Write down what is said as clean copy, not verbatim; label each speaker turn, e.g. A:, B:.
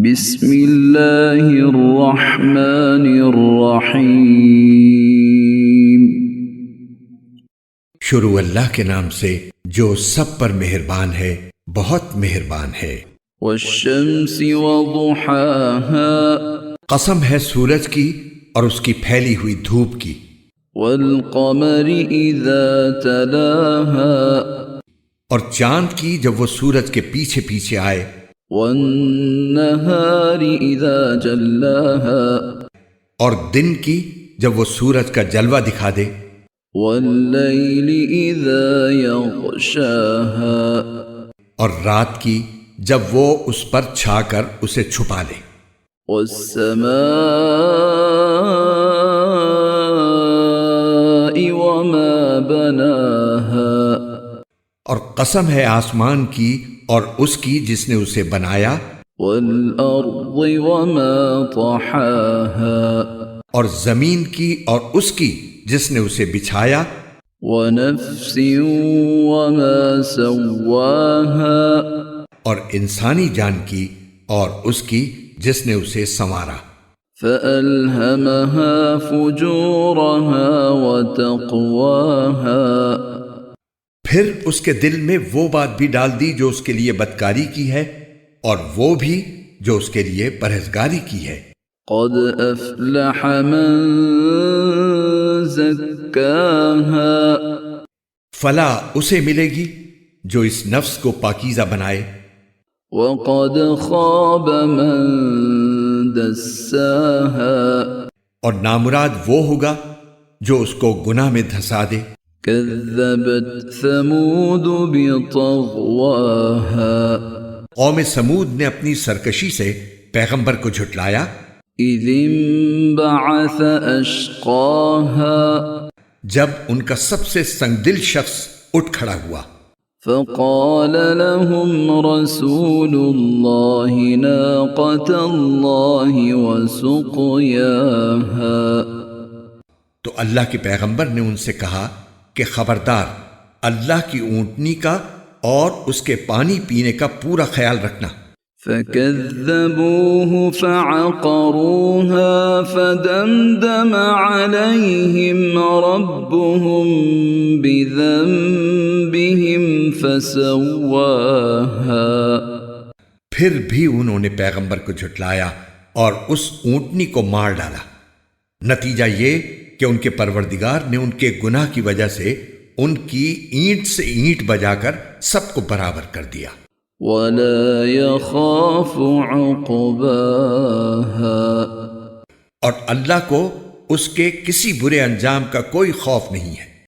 A: بسم اللہ الرحمن الرحیم۔
B: شروع اللہ کے نام سے جو سب پر مہربان ہے، بہت مہربان ہے۔
A: والشمس وضحاها،
B: قسم ہے سورج کی اور اس کی پھیلی ہوئی دھوپ کی۔
A: والقمر اذا تلاها،
B: اور چاند کی جب وہ سورج کے پیچھے پیچھے آئے۔
A: والنہار اذا جلاها،
B: اور دن کی جب وہ سورج کا جلوہ دکھا دے۔
A: واللیل اذا یغشاها،
B: اور رات کی جب وہ اس پر چھا کر اسے چھپا لے۔
A: والسماء وما بناها،
B: اور قسم ہے آسمان کی اور اس کی جس نے اسے بنایا۔
A: والارض وما طحاها،
B: اور زمین کی اور اس کی جس نے اسے بچھایا۔
A: ونفس وما سواها،
B: اور انسانی جان کی اور اس کی جس نے اسے سنوارا۔
A: فألهمها فجورها وتقواها،
B: پھر اس کے دل میں وہ بات بھی ڈال دی جو اس کے لیے بدکاری کی ہے، اور وہ بھی جو اس کے لیے پرہیزگاری کی ہے۔
A: قد افلح من زکاها،
B: فلاح اسے ملے گی جو اس نفس کو پاکیزہ بنائے،
A: وقد خاب من دساها،
B: اور نامراد وہ ہوگا جو اس کو گناہ میں دھسا دے۔
A: كذبت ثمود بطغواها،
B: قوم سمود نے اپنی سرکشی سے پیغمبر کو جھٹلایا۔
A: اذ انبعث اشقاها،
B: جب ان کا سب سے سنگ دل شخص اٹھ کھڑا ہوا۔
A: فقال لهم رسول الله ناقة الله وسقياها،
B: تو اللہ کے پیغمبر نے ان سے کہا کہ خبردار، اللہ کی اونٹنی کا اور اس کے پانی پینے کا پورا خیال رکھنا۔
A: فكذبوه فعقروها فدمدم عليهم ربهم بذنبهم فسواها،
B: پھر بھی انہوں نے پیغمبر کو جھٹلایا اور اس اونٹنی کو مار ڈالا۔ نتیجہ یہ کہ ان کے پروردگار نے ان کے گناہ کی وجہ سے ان کی اینٹ سے اینٹ بجا کر سب کو برابر کر دیا۔
A: ولا يخاف عقباها،
B: اور اللہ کو اس کے کسی برے انجام کا کوئی خوف نہیں ہے۔